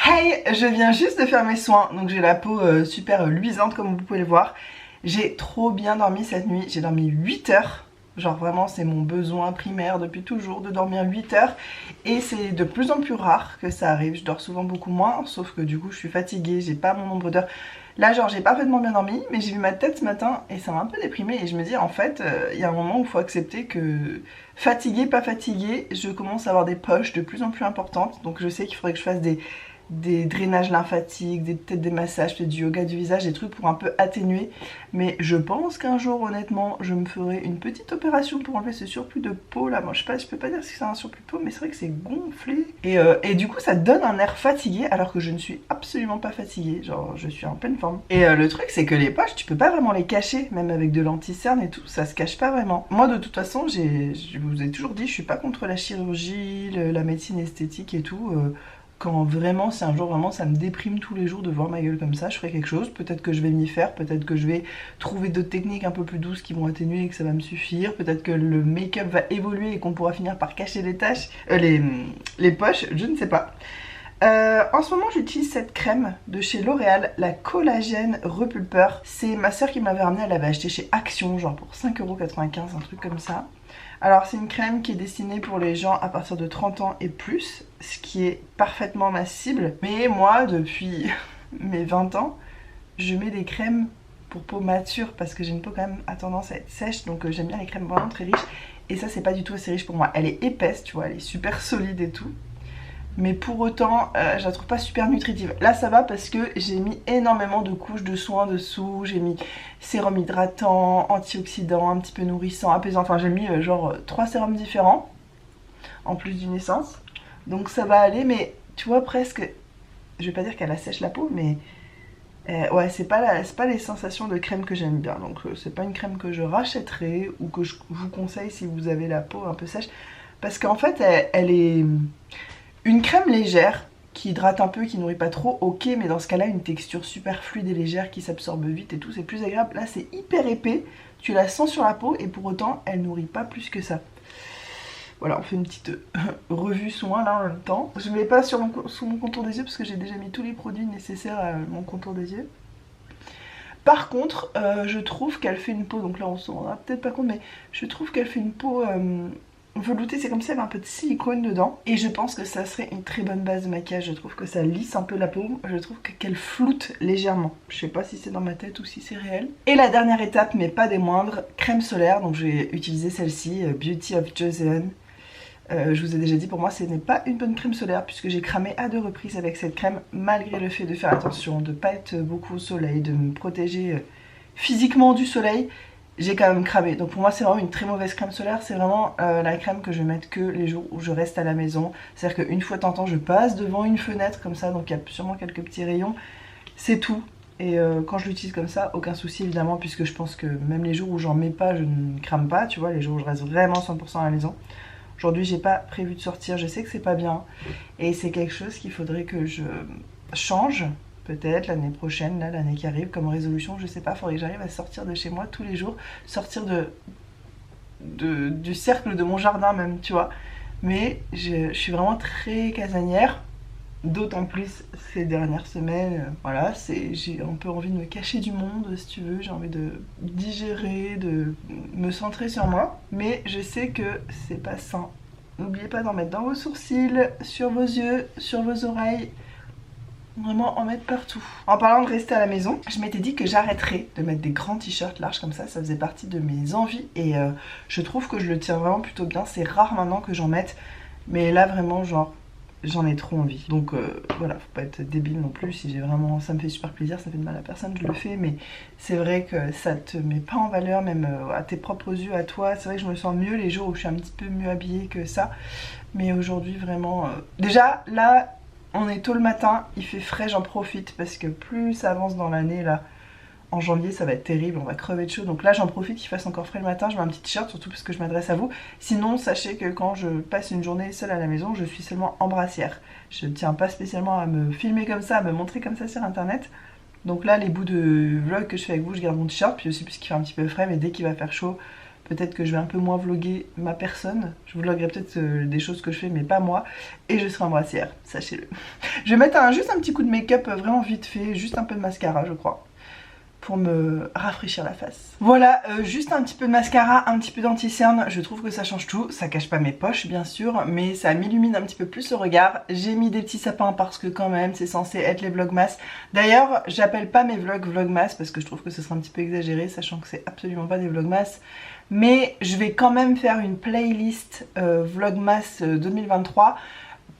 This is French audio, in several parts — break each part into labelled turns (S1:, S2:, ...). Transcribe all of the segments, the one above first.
S1: Hey, je viens juste de faire mes soins, donc j'ai la peau super luisante comme vous pouvez le voir. J'ai trop bien dormi cette nuit, j'ai dormi 8 heures. Genre vraiment c'est mon besoin primaire depuis toujours de dormir 8 heures. Et c'est de plus en plus rare que ça arrive, je dors souvent beaucoup moins, sauf que du coup je suis fatiguée, j'ai pas mon nombre d'heures. Là genre j'ai parfaitement bien dormi, mais j'ai vu ma tête ce matin et ça m'a un peu déprimée. Et je me dis en fait, il y a un moment où il faut accepter que fatiguée, pas fatiguée, je commence à avoir des poches de plus en plus importantes. Donc je sais qu'il faudrait que je fasse des drainages lymphatiques, peut-être des massages, peut-être du yoga du visage, des trucs pour un peu atténuer. Mais je pense qu'un jour, honnêtement, je me ferai une petite opération pour enlever ce surplus de peau là. Moi, je sais pas, je peux pas dire si c'est un surplus de peau, mais c'est vrai que c'est gonflé. Et du coup, ça donne un air fatigué, alors que je ne suis absolument pas fatiguée. Genre, je suis en pleine forme. Et le truc, c'est que les poches, tu peux pas vraiment les cacher, même avec de l'anti-cerne et tout, ça se cache pas vraiment. Moi, de toute façon, je vous ai toujours dit, je suis pas contre la chirurgie, la médecine esthétique et tout. Quand vraiment, si un jour vraiment ça me déprime tous les jours de voir ma gueule comme ça, je ferai quelque chose. Peut-être que je vais m'y faire, peut-être que je vais trouver d'autres techniques un peu plus douces qui vont atténuer et que ça va me suffire. Peut-être que le make-up va évoluer et qu'on pourra finir par cacher les taches, les poches, je ne sais pas. En ce moment j'utilise cette crème de chez L'Oréal, la collagène repulpeur. C'est ma soeur qui m'avait ramené, elle l'avait acheté chez Action, genre pour 5,95€, un truc comme ça. Alors c'est une crème qui est destinée pour les gens à partir de 30 ans et plus, ce qui est parfaitement ma cible. Mais moi, depuis mes 20 ans, je mets des crèmes pour peau mature parce que j'ai une peau quand même à tendance à être sèche, donc j'aime bien les crèmes vraiment très riches. Et ça c'est pas du tout assez riche pour moi. Elle est épaisse, tu vois, elle est super solide et tout. Mais pour autant, je la trouve pas super nutritive. Là ça va parce que j'ai mis énormément de couches de soins dessous. J'ai mis sérum hydratant, antioxydant, un petit peu nourrissant, apaisant. Enfin j'ai mis genre 3 sérums différents, en plus d'une essence. Donc ça va aller, mais tu vois presque, je vais pas dire qu'elle assèche la peau, mais ouais c'est pas les sensations de crème que j'aime bien. Donc c'est pas une crème que je rachèterai ou que je vous conseille si vous avez la peau un peu sèche. Parce qu'en fait elle est... Une crème légère qui hydrate un peu, qui nourrit pas trop, ok, mais dans ce cas-là, une texture super fluide et légère qui s'absorbe vite et tout, c'est plus agréable. Là, c'est hyper épais, tu la sens sur la peau et pour autant, elle nourrit pas plus que ça. Voilà, on fait une petite revue soin là en même temps. Je ne mets pas sur mon contour des yeux parce que j'ai déjà mis tous les produits nécessaires à mon contour des yeux. Par contre, je trouve qu'elle fait une peau, donc là on s'en rendra peut-être pas compte, mais je trouve qu'elle fait une peau... velouté, c'est comme si elle avait un peu de silicone dedans. Et je pense que ça serait une très bonne base de maquillage. Je trouve que ça lisse un peu la peau. Je trouve qu'elle floute légèrement. Je sais pas si c'est dans ma tête ou si c'est réel. Et la dernière étape, mais pas des moindres, crème solaire. Donc je vais utiliser celle-ci, Beauty of Joseon. Je vous ai déjà dit, pour moi ce n'est pas une bonne crème solaire puisque j'ai cramé à 2 reprises avec cette crème, malgré le fait de faire attention, de ne pas être beaucoup au soleil, de me protéger physiquement du soleil. J'ai quand même cramé. Donc pour moi c'est vraiment une très mauvaise crème solaire. C'est vraiment la crème que je vais mettre que les jours où je reste à la maison. C'est-à-dire qu'une fois de temps en temps je passe devant une fenêtre comme ça, donc il y a sûrement quelques petits rayons. C'est tout. Et quand je l'utilise comme ça, aucun souci évidemment, puisque je pense que même les jours où j'en mets pas, je ne crame pas, tu vois, les jours où je reste vraiment 100% à la maison. Aujourd'hui j'ai pas prévu de sortir, je sais que c'est pas bien. Et c'est quelque chose qu'il faudrait que je change. Peut-être l'année prochaine, là, l'année qui arrive, comme résolution, je sais pas, faudrait que j'arrive à sortir de chez moi tous les jours, sortir du cercle de mon jardin même, tu vois. Mais je suis vraiment très casanière, d'autant plus ces dernières semaines, voilà, j'ai un peu envie de me cacher du monde, si tu veux, j'ai envie de digérer, de me centrer sur moi, mais je sais que c'est pas sain. N'oubliez pas d'en mettre dans vos sourcils, sur vos yeux, sur vos oreilles, vraiment en mettre partout. En parlant de rester à la maison, je m'étais dit que j'arrêterais de mettre des grands t-shirts larges comme ça faisait partie de mes envies et je trouve que je le tiens vraiment plutôt bien. C'est rare maintenant que j'en mette, mais là vraiment genre j'en ai trop envie. Donc voilà, faut pas être débile non plus. Si j'ai vraiment, ça me fait super plaisir, ça fait de mal à personne, je le fais, mais c'est vrai que ça te met pas en valeur, même à tes propres yeux, à toi. C'est vrai que je me sens mieux les jours où je suis un petit peu mieux habillée que ça, mais aujourd'hui vraiment déjà là on est tôt le matin, il fait frais, j'en profite parce que plus ça avance dans l'année là, en janvier ça va être terrible, on va crever de chaud. Donc là j'en profite qu'il fasse encore frais le matin, je mets un petit t-shirt surtout parce que je m'adresse à vous. Sinon sachez que quand je passe une journée seule à la maison, je suis seulement en brassière. Je ne tiens pas spécialement à me filmer comme ça, à me montrer comme ça sur internet. Donc là les bouts de vlog que je fais avec vous, je garde mon t-shirt, puis aussi puisqu'il fait un petit peu frais, mais dès qu'il va faire chaud, peut-être que je vais un peu moins vloguer ma personne. Je vloguerai peut-être des choses que je fais mais pas moi. Et je serai en brassière, sachez-le. Je vais mettre juste un petit coup de make-up vraiment vite fait, juste un peu de mascara je crois, pour me rafraîchir la face. Voilà, juste un petit peu de mascara, un petit peu d'anti-cerne, je trouve que ça change tout. Ça cache pas mes poches bien sûr, mais ça m'illumine un petit peu plus le regard. J'ai mis des petits sapins parce que quand même c'est censé être les vlogmas. D'ailleurs j'appelle pas mes vlogs vlogmas parce que je trouve que ce serait un petit peu exagéré, sachant que c'est absolument pas des vlogmas. Mais je vais quand même faire une playlist vlogmas 2023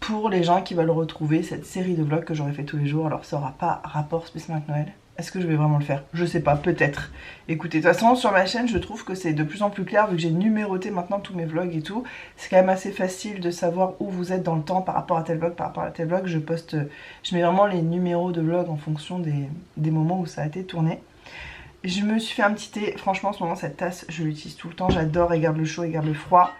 S1: pour les gens qui veulent retrouver cette série de vlogs que j'aurais fait tous les jours. Alors ça aura pas rapport spécialement avec Noël. Est-ce que je vais vraiment le faire? Je sais pas, peut-être. Écoutez, de toute façon sur ma chaîne je trouve que c'est de plus en plus clair vu que j'ai numéroté maintenant tous mes vlogs et tout. C'est quand même assez facile de savoir où vous êtes dans le temps par rapport à tel vlog, par rapport à tel vlog. Je mets vraiment les numéros de vlog en fonction des moments où ça a été tourné. Je me suis fait un petit thé, franchement en ce moment cette tasse je l'utilise tout le temps, j'adore, elle garde le chaud, elle garde le froid.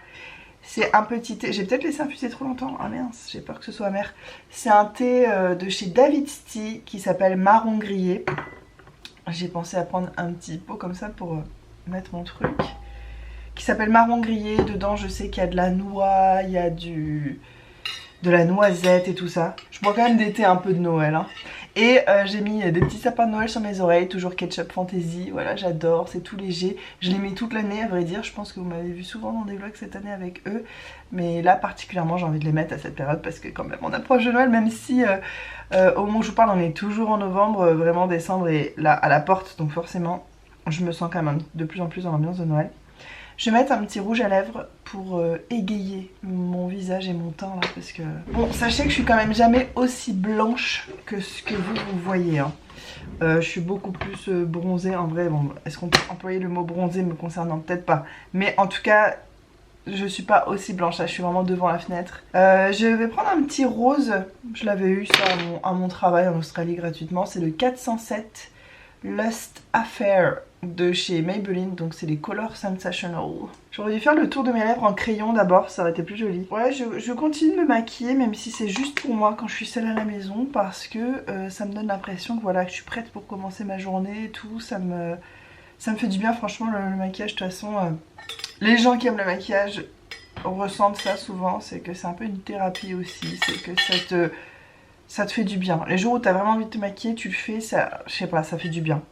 S1: C'est un petit thé, j'ai peut-être laissé infuser trop longtemps, ah mince, j'ai peur que ce soit amer. C'est un thé de chez David's Tea qui s'appelle Marron Grillé. J'ai pensé à prendre un petit pot comme ça pour mettre mon truc. Qui s'appelle Marron Grillé, dedans je sais qu'il y a de la noix, il y a de la noisette et tout ça. Je bois quand même des thés un peu de Noël hein. Et j'ai mis des petits sapins de Noël sur mes oreilles, toujours Ketchup Fantasy, voilà j'adore, c'est tout léger. Je les mets toute l'année à vrai dire, je pense que vous m'avez vu souvent dans des vlogs cette année avec eux. Mais là particulièrement j'ai envie de les mettre à cette période parce que quand même on approche de Noël, même si au moment où je vous parle on est toujours en novembre, vraiment décembre est là à la porte. Donc forcément je me sens quand même de plus en plus dans l'ambiance de Noël. Je vais mettre un petit rouge à lèvres pour égayer mon visage et mon teint là parce que... Bon, sachez que je suis quand même jamais aussi blanche que ce que vous voyez hein. Je suis beaucoup plus bronzée en vrai. Bon, est-ce qu'on peut employer le mot bronzé me concernant? Peut-être pas. Mais en tout cas, je suis pas aussi blanche là, je suis vraiment devant la fenêtre. Je vais prendre un petit rose. Je l'avais eu ça à mon travail en Australie gratuitement. C'est le 407 Lust Affair de chez Maybelline, donc c'est les Color Sensational. J'aurais dû faire le tour de mes lèvres en crayon d'abord, ça aurait été plus joli. Ouais, je continue de me maquiller, même si c'est juste pour moi quand je suis seule à la maison, parce que ça me donne l'impression que voilà, que je suis prête pour commencer ma journée et tout. Ça me fait du bien franchement le maquillage. De toute façon, les gens qui aiment le maquillage ressentent ça souvent, c'est que c'est un peu une thérapie aussi, c'est que ça te fait du bien. Les jours où tu as vraiment envie de te maquiller, tu le fais, ça, je sais pas, ça fait du bien.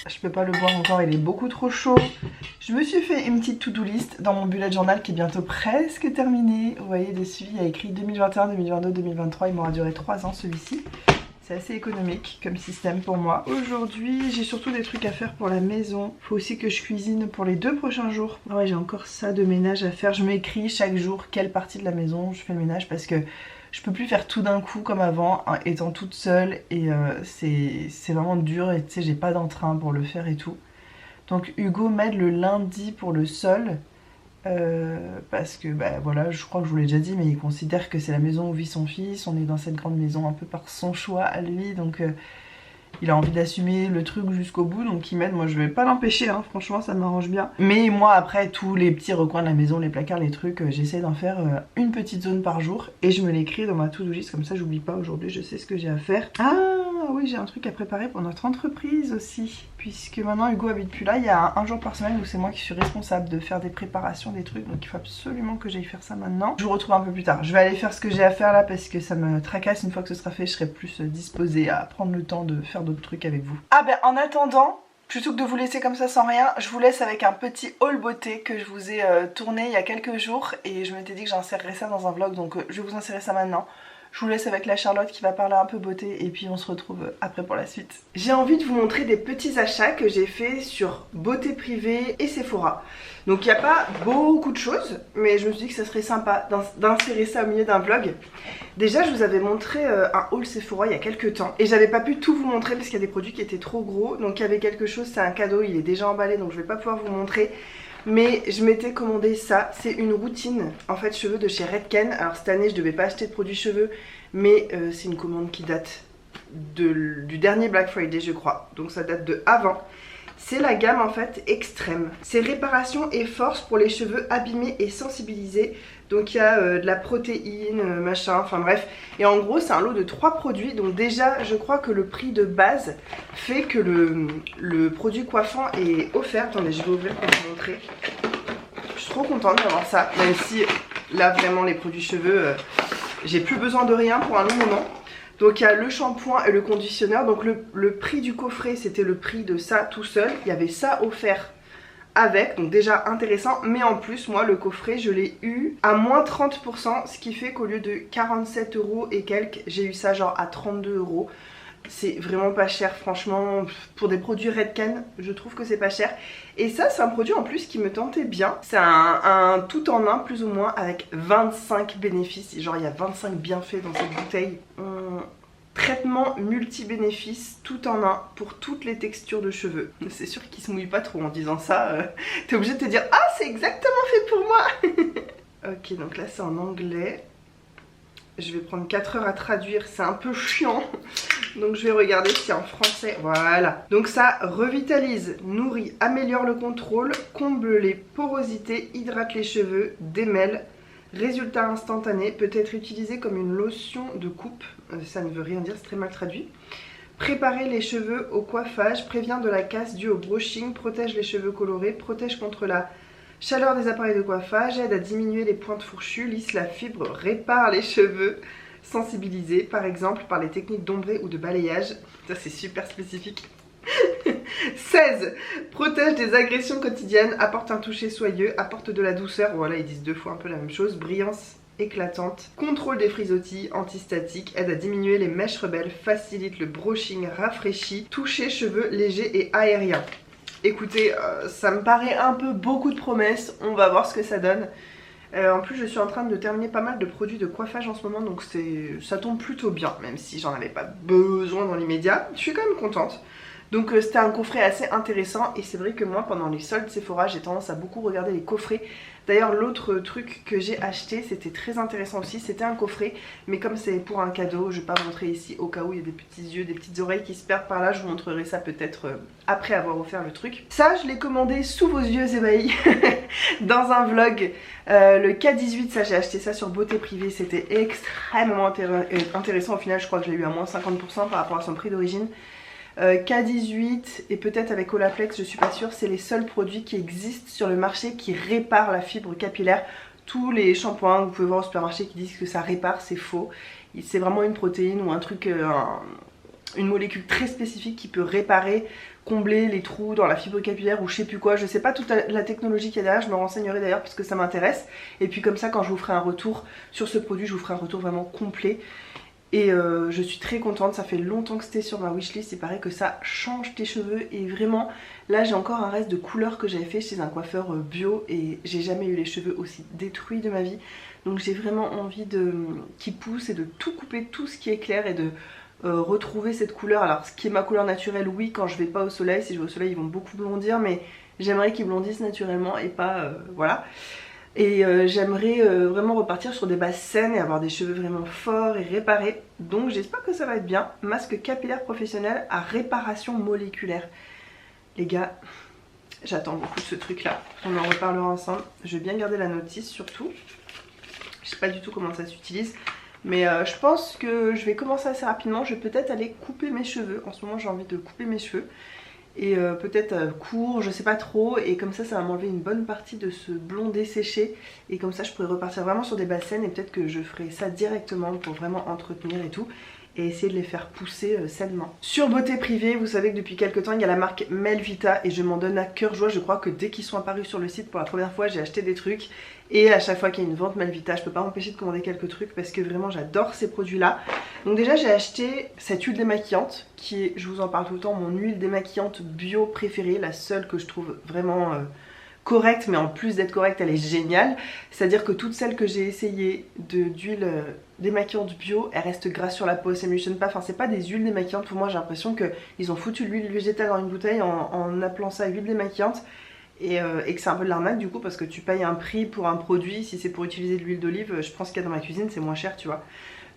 S1: Je peux pas le boire encore, il est beaucoup trop chaud. Je me suis fait une petite to-do list dans mon bullet journal qui est bientôt presque terminé. Vous voyez, dessus il y a écrit 2021, 2022, 2023, il m'aura duré 3 ans celui-ci. C'est assez économique comme système pour moi. Aujourd'hui, j'ai surtout des trucs à faire pour la maison. Il faut aussi que je cuisine pour les 2 prochains jours. Ah ouais, j'ai encore ça de ménage à faire. Je m'écris chaque jour quelle partie de la maison je fais le ménage parce que je peux plus faire tout d'un coup comme avant, hein, étant toute seule. Et c'est vraiment dur et tu sais, j'ai pas d'entrain pour le faire et tout. Donc Hugo m'aide le lundi pour le sol. Parce que bah voilà, je crois que je vous l'ai déjà dit, mais il considère que c'est la maison où vit son fils. On est dans cette grande maison un peu par son choix à lui, donc il a envie d'assumer le truc jusqu'au bout, donc il m'aide. Moi je vais pas l'empêcher hein, franchement ça m'arrange bien. Mais moi après tous les petits recoins de la maison, les placards, les trucs, j'essaie d'en faire une petite zone par jour. Et je me l'écris dans ma to-do list, comme ça j'oublie pas. Aujourd'hui je sais ce que j'ai à faire. Ah oui, j'ai un truc à préparer pour notre entreprise aussi. Puisque maintenant Hugo habite plus là, il y a un jour par semaine où c'est moi qui suis responsable de faire des préparations, des trucs. Donc il faut absolument que j'aille faire ça maintenant. Je vous retrouve un peu plus tard. Je vais aller faire ce que j'ai à faire là parce que ça me tracasse. Une fois que ce sera fait, je serai plus disposée à prendre le temps de faire d'autres trucs avec vous. Ah ben en attendant, plutôt que de vous laisser comme ça sans rien, je vous laisse avec un petit haul beauté que je vous ai tourné il y a quelques jours. Et je m'étais dit que j'insérerais ça dans un vlog, donc je vais vous insérer ça maintenant. Je vous laisse avec la Charlotte qui va parler un peu beauté et puis on se retrouve après pour la suite. J'ai envie de vous montrer des petits achats que j'ai fait sur Beauté Privée et Sephora. Donc il n'y a pas beaucoup de choses, mais je me suis dit que ça serait sympa d'insérer ça au milieu d'un vlog. Déjà je vous avais montré un haul Sephora il y a quelques temps et j'avais pas pu tout vous montrer parce qu'il y a des produits qui étaient trop gros. Donc il y avait quelque chose, c'est un cadeau, il est déjà emballé donc je vais pas pouvoir vous montrer. Mais je m'étais commandé ça, c'est une routine en fait cheveux de chez Redken. Alors cette année je devais pas acheter de produits cheveux, mais c'est une commande qui date du dernier Black Friday je crois. Donc ça date de avant. C'est la gamme en fait extrême. C'est réparation et force pour les cheveux abîmés et sensibilisés. Donc il y a de la protéine, machin, enfin bref. Et en gros c'est un lot de 3 produits. Donc déjà je crois que le prix de base fait que le produit coiffant est offert. Attendez, je vais ouvrir pour vous montrer. suis trop contente d'avoir ça, même si là vraiment les produits cheveux, j'ai plus besoin de rien pour un long moment. Donc il y a le shampoing et le conditionneur. Donc le prix du coffret c'était le prix de ça tout seul. Il y avait ça offert avec, donc déjà intéressant. Mais en plus moi le coffret je l'ai eu à moins 30%. Ce qui fait qu'au lieu de 47 € et quelques, j'ai eu ça genre à 32 €. C'est vraiment pas cher franchement. Pour des produits Redken je trouve que c'est pas cher. Et ça c'est un produit en plus qui me tentait bien. C'est un tout en un plus ou moins avec 25 bénéfices. Genre il y a 25 bienfaits dans cette bouteille. Traitement multi-bénéfices tout en un pour toutes les textures de cheveux. C'est sûr qu'il se mouille pas trop en disant ça. T'es obligé de te dire ah c'est exactement fait pour moi. Ok, donc là c'est en anglais. Je vais prendre 4 heures à traduire, c'est un peu chiant. Donc je vais regarder si en français, voilà. Donc ça revitalise, nourrit, améliore le contrôle, comble les porosités, hydrate les cheveux, démêle. Résultat instantané, peut être utilisé comme une lotion de coupe. Ça ne veut rien dire, c'est très mal traduit. Préparer les cheveux au coiffage, prévient de la casse due au brushing, protège les cheveux colorés, protège contre la chaleur des appareils de coiffage, aide à diminuer les pointes fourchues, lisse la fibre, répare les cheveux, sensibilisés par exemple par les techniques d'ombré ou de balayage. Ça c'est super spécifique. 16. Protège des agressions quotidiennes, apporte un toucher soyeux, apporte de la douceur, voilà ils disent deux fois un peu la même chose, brillance éclatante, contrôle des frisottis, antistatique, aide à diminuer les mèches rebelles, facilite le brushing, rafraîchit, toucher cheveux légers et aériens. Écoutez, ça me paraît un peu beaucoup de promesses, on va voir ce que ça donne. En plus je suis en train de terminer pas mal de produits de coiffage en ce moment, donc ça tombe plutôt bien, même si j'en avais pas besoin dans l'immédiat. Je suis quand même contente. Donc c'était un coffret assez intéressant et c'est vrai que moi pendant les soldes Sephora j'ai tendance à beaucoup regarder les coffrets. D'ailleurs l'autre truc que j'ai acheté c'était très intéressant aussi, c'était un coffret mais comme c'est pour un cadeau je vais pas vous montrer ici au cas où il y a des petits yeux, des petites oreilles qui se perdent par là, je vous montrerai ça peut-être après avoir offert le truc. Ça je l'ai commandé sous vos yeux ébahis dans un vlog, le K18, ça j'ai acheté ça sur Beauté Privée, c'était extrêmement intéressant, au final je crois que je l'ai eu à moins 50% par rapport à son prix d'origine. K18 et peut-être avec Olaplex, je suis pas sûre, c'est les seuls produits qui existent sur le marché qui réparent la fibre capillaire. Tous les shampoings que vous pouvez voir au supermarché qui disent que ça répare, c'est faux. C'est vraiment une protéine ou un truc, une molécule très spécifique qui peut réparer, combler les trous dans la fibre capillaire ou je sais plus quoi. Je sais pas toute la technologie qu'il y a derrière, je me renseignerai d'ailleurs puisque ça m'intéresse. Et puis comme ça quand je vous ferai un retour sur ce produit, je vous ferai un retour vraiment complet. Et je suis très contente, ça fait longtemps que c'était sur ma wishlist, il paraît que ça change tes cheveux et vraiment là j'ai encore un reste de couleur que j'avais fait chez un coiffeur bio et j'ai jamais eu les cheveux aussi détruits de ma vie. Donc j'ai vraiment envie qu'ils poussent et de tout couper, tout ce qui est clair et de retrouver cette couleur. Alors ce qui est ma couleur naturelle, oui, quand je vais pas au soleil, si je vais au soleil ils vont beaucoup blondir mais j'aimerais qu'ils blondissent naturellement et pas voilà. Et j'aimerais vraiment repartir sur des bases saines et avoir des cheveux vraiment forts et réparés. Donc j'espère que ça va être bien. Masque capillaire professionnel à réparation moléculaire. Les gars, j'attends beaucoup de ce truc là. On en reparlera ensemble. Je vais bien garder la notice surtout. Je sais pas du tout comment ça s'utilise. Mais je pense que je vais commencer assez rapidement. Je vais peut-être aller couper mes cheveux. En ce moment j'ai envie de couper mes cheveux. Et peut-être court, je sais pas trop, et comme ça va m'enlever une bonne partie de ce blond desséché et comme ça je pourrais repartir vraiment sur des bases saines et peut-être que je ferai ça directement pour vraiment entretenir et tout et essayer de les faire pousser sainement. Sur Beauté Privée, vous savez que depuis quelques temps il y a la marque Melvita et je m'en donne à cœur joie. Je crois que dès qu'ils sont apparus sur le site pour la première fois j'ai acheté des trucs et à chaque fois qu'il y a une vente Melvita je peux pas m'empêcher de commander quelques trucs parce que vraiment j'adore ces produits là. Donc déjà j'ai acheté cette huile démaquillante qui est, je vous en parle tout le temps, mon huile démaquillante bio préférée, la seule que je trouve vraiment correcte, mais en plus d'être correcte elle est géniale. C'est à dire que toutes celles que j'ai essayé d'huile démaquillante bio, elles restent grasses sur la peau, elles s'émulsionnent pas, enfin c'est pas des huiles démaquillantes. Pour moi j'ai l'impression qu'ils ont foutu de l'huile végétale dans une bouteille en appelant ça huile démaquillante et que c'est un peu de l'arnaque du coup parce que tu payes un prix pour un produit. Si c'est pour utiliser de l'huile d'olive, je pense qu'il y a dans ma cuisine c'est moins cher tu vois.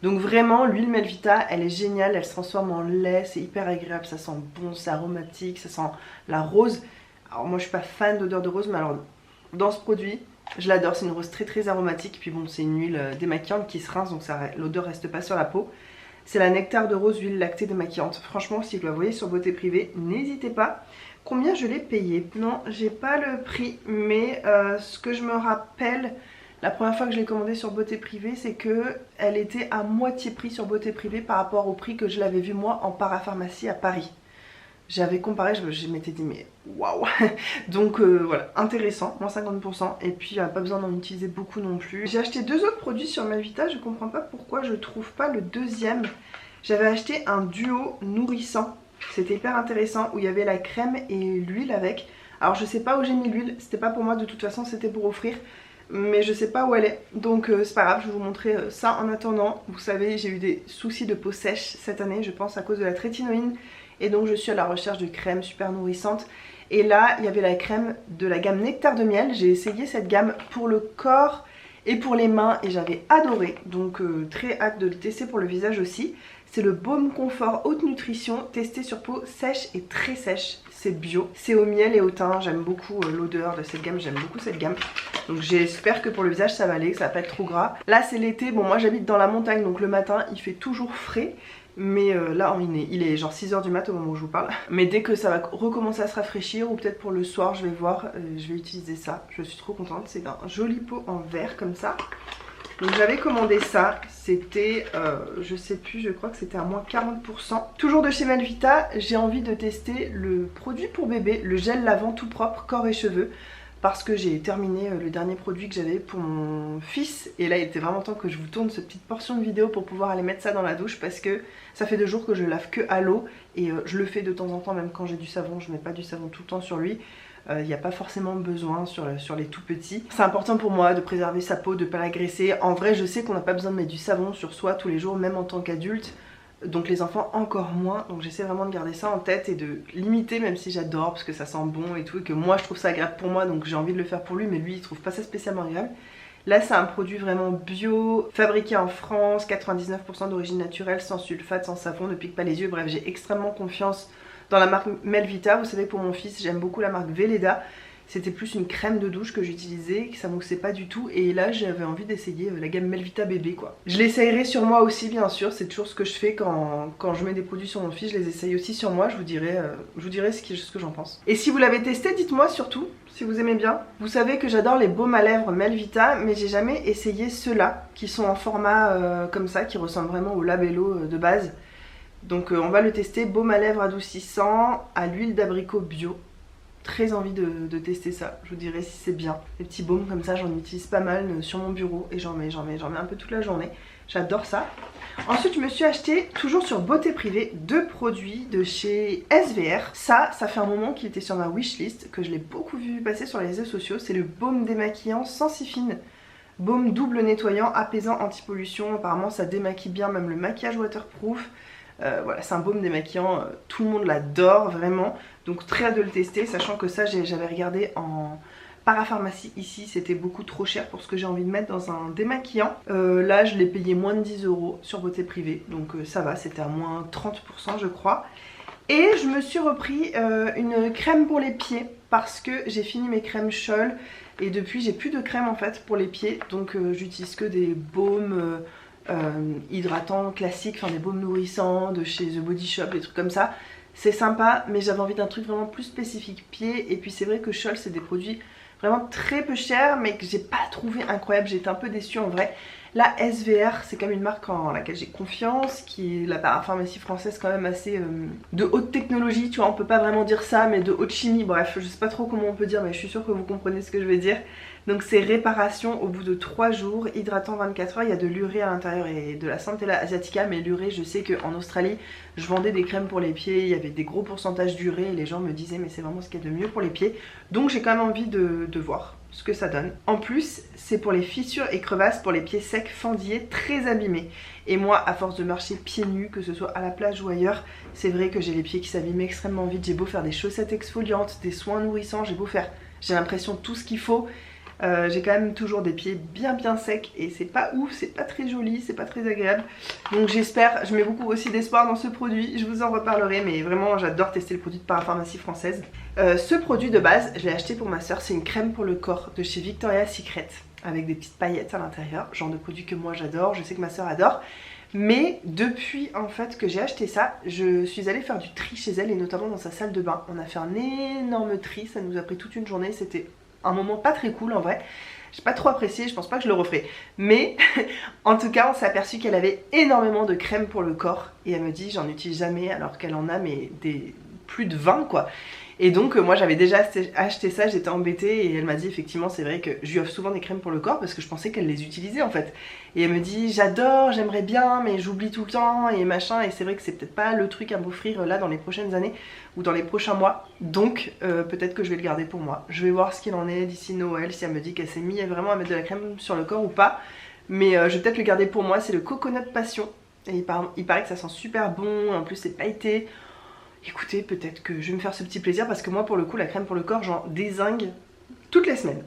S1: Donc vraiment l'huile Melvita elle est géniale, elle se transforme en lait, c'est hyper agréable, ça sent bon, c'est aromatique, ça sent la rose. Alors moi je suis pas fan d'odeur de rose mais alors dans ce produit je l'adore, c'est une rose très très aromatique. Puis bon c'est une huile démaquillante qui se rince donc l'odeur reste pas sur la peau. C'est la nectar de rose huile lactée démaquillante. Franchement si vous la voyez sur Beauté Privée n'hésitez pas. Combien je l'ai payé? Non, j'ai pas le prix, mais ce que je me rappelle, la première fois que je l'ai commandé sur Beauté Privée, c'est que elle était à moitié prix sur Beauté Privée par rapport au prix que je l'avais vu moi en parapharmacie à Paris. J'avais comparé, je m'étais dit mais waouh. Donc voilà, intéressant, moins 50%, et puis pas besoin d'en utiliser beaucoup non plus. J'ai acheté 2 autres produits sur Melvita, je comprends pas pourquoi je trouve pas le deuxième. J'avais acheté un duo nourrissant, c'était hyper intéressant, où il y avait la crème et l'huile avec. Alors je sais pas où j'ai mis l'huile, c'était pas pour moi de toute façon, c'était pour offrir. Mais je sais pas où elle est, donc c'est pas grave, je vais vous montrer ça en attendant. Vous savez, j'ai eu des soucis de peau sèche cette année, je pense à cause de la trétinoïne. Et donc je suis à la recherche de crème super nourrissante. Et là, il y avait la crème de la gamme Nectar de Miel. J'ai essayé cette gamme pour le corps et pour les mains et j'avais adoré. Donc très hâte de le tester pour le visage aussi. C'est le Baume Confort Haute Nutrition, testé sur peau sèche et très sèche. C'est bio, c'est au miel et au thym. J'aime beaucoup l'odeur de cette gamme, j'aime beaucoup cette gamme. Donc j'espère que pour le visage ça va aller, que ça va pas être trop gras. Là c'est l'été, bon moi j'habite dans la montagne donc le matin il fait toujours frais. Mais là il est genre 6 h du mat au moment où je vous parle. Mais dès que ça va recommencer à se rafraîchir, ou peut-être pour le soir je vais voir, je vais utiliser ça. Je suis trop contente, c'est un joli pot en verre comme ça. Donc j'avais commandé ça, c'était, je sais plus, je crois que c'était à moins 40%. Toujours de chez Melvita, j'ai envie de tester le produit pour bébé, le gel lavant tout propre, corps et cheveux. Parce que j'ai terminé le dernier produit que j'avais pour mon fils. Et là il était vraiment temps que je vous tourne cette petite portion de vidéo pour pouvoir aller mettre ça dans la douche. Parce que ça fait 2 jours que je lave que à l'eau. Et je le fais de temps en temps, même quand j'ai du savon. Je mets pas du savon tout le temps sur lui. Il n'y a pas forcément besoin sur les tout petits. C'est important pour moi de préserver sa peau, de ne pas l'agresser. En vrai je sais qu'on n'a pas besoin de mettre du savon sur soi tous les jours, même en tant qu'adulte. Donc les enfants encore moins, donc j'essaie vraiment de garder ça en tête et de limiter, même si j'adore parce que ça sent bon et tout, et que moi je trouve ça agréable pour moi, donc j'ai envie de le faire pour lui, mais lui il trouve pas ça spécialement agréable. Là c'est un produit vraiment bio, fabriqué en France, 99% d'origine naturelle, sans sulfate, sans savon, ne pique pas les yeux, bref j'ai extrêmement confiance dans la marque Melvita. Vous savez, pour mon fils j'aime beaucoup la marque Velleda. C'était plus une crème de douche que j'utilisais, que ça moussait pas du tout. Et là j'avais envie d'essayer la gamme Melvita bébé quoi. Je l'essayerai sur moi aussi bien sûr, c'est toujours ce que je fais quand je mets des produits sur mon fils. Je les essaye aussi sur moi, je vous dirai ce que j'en pense. Et si vous l'avez testé, dites-moi surtout si vous aimez bien. Vous savez que j'adore les baumes à lèvres Melvita, mais j'ai jamais essayé ceux-là qui sont en format comme ça, qui ressemblent vraiment au labello de base. Donc on va le tester, baume à lèvres adoucissant à l'huile d'abricot bio. Très envie de tester ça, je vous dirai si c'est bien. Les petits baumes comme ça, j'en utilise pas mal sur mon bureau et j'en mets un peu toute la journée. J'adore ça. Ensuite, je me suis acheté, toujours sur Beauté Privée, 2 produits de chez SVR. Ça fait un moment qu'il était sur ma wishlist, que je l'ai beaucoup vu passer sur les réseaux sociaux. C'est le baume démaquillant Sensifine. Baume double nettoyant, apaisant, anti-pollution. Apparemment, ça démaquille bien, même le maquillage waterproof. Voilà, c'est un baume démaquillant, tout le monde l'adore vraiment, donc très hâte de le tester, sachant que ça j'avais regardé en parapharmacie ici, c'était beaucoup trop cher pour ce que j'ai envie de mettre dans un démaquillant. Là je l'ai payé moins de 10 € sur Beauté Privée, donc ça va, c'était à moins 30% je crois. Et je me suis repris une crème pour les pieds, parce que j'ai fini mes crèmes Scholl, et depuis j'ai plus de crème en fait pour les pieds, donc j'utilise que des baumes hydratants classiques, enfin des baumes nourrissants de chez The Body Shop, des trucs comme ça. C'est sympa, mais j'avais envie d'un truc vraiment plus spécifique pied. Et puis c'est vrai que Scholl c'est des produits vraiment très peu chers, mais que j'ai pas trouvé incroyable. J'ai été un peu déçue en vrai. La SVR c'est quand même une marque en laquelle j'ai confiance, qui est la parapharmacie française quand même assez de haute technologie, tu vois, on peut pas vraiment dire ça, mais de haute chimie, bref, je sais pas trop comment on peut dire, mais je suis sûre que vous comprenez ce que je veux dire. Donc c'est réparation au bout de 3 jours, hydratant 24 heures, il y a de l'urée à l'intérieur et de la Centella asiatica, mais l'urée, je sais qu'en Australie, je vendais des crèmes pour les pieds, il y avait des gros pourcentages d'urée et les gens me disaient mais c'est vraiment ce qu'il y a de mieux pour les pieds. Donc j'ai quand même envie de voir ce que ça donne. En plus, c'est pour les fissures et crevasses, pour les pieds secs, fendillés, très abîmés. Et moi, à force de marcher pieds nus, que ce soit à la plage ou ailleurs, c'est vrai que j'ai les pieds qui s'abîment extrêmement vite. J'ai beau faire des chaussettes exfoliantes, des soins nourrissants, j'ai beau faire, j'ai l'impression tout ce qu'il faut. J'ai quand même toujours des pieds bien secs et c'est pas ouf, c'est pas très joli, c'est pas très agréable. Donc j'espère, je mets beaucoup aussi d'espoir dans ce produit, je vous en reparlerai, mais vraiment j'adore tester le produit de parapharmacie française. Ce produit de base, je l'ai acheté pour ma soeur, c'est une crème pour le corps de chez Victoria's Secret avec des petites paillettes à l'intérieur, genre de produit que moi j'adore, je sais que ma soeur adore. Mais depuis en fait que j'ai acheté ça, je suis allée faire du tri chez elle et notamment dans sa salle de bain. On a fait un énorme tri, ça nous a pris toute une journée, c'était un moment pas très cool en vrai. J'ai pas trop apprécié, je pense pas que je le referai. Mais en tout cas on s'est aperçu qu'elle avait énormément de crème pour le corps. Et elle me dit j'en utilise jamais alors qu'elle en a mais plus de 20 quoi. Et donc moi j'avais déjà acheté ça, j'étais embêtée et elle m'a dit effectivement c'est vrai que je lui offre souvent des crèmes pour le corps parce que je pensais qu'elle les utilisait en fait. Et elle me dit j'adore, j'aimerais bien mais j'oublie tout le temps et machin, et c'est vrai que c'est peut-être pas le truc à m'offrir là dans les prochaines années ou dans les prochains mois. Donc peut-être que je vais le garder pour moi. Je vais voir ce qu'il en est d'ici Noël, si elle me dit qu'elle s'est mis vraiment à mettre de la crème sur le corps ou pas. Mais je vais peut-être le garder pour moi, c'est le Coconut Passion. Et il paraît que ça sent super bon, en plus c'est pailleté. Écoutez, peut-être que je vais me faire ce petit plaisir parce que moi pour le coup la crème pour le corps j'en dézingue toutes les semaines.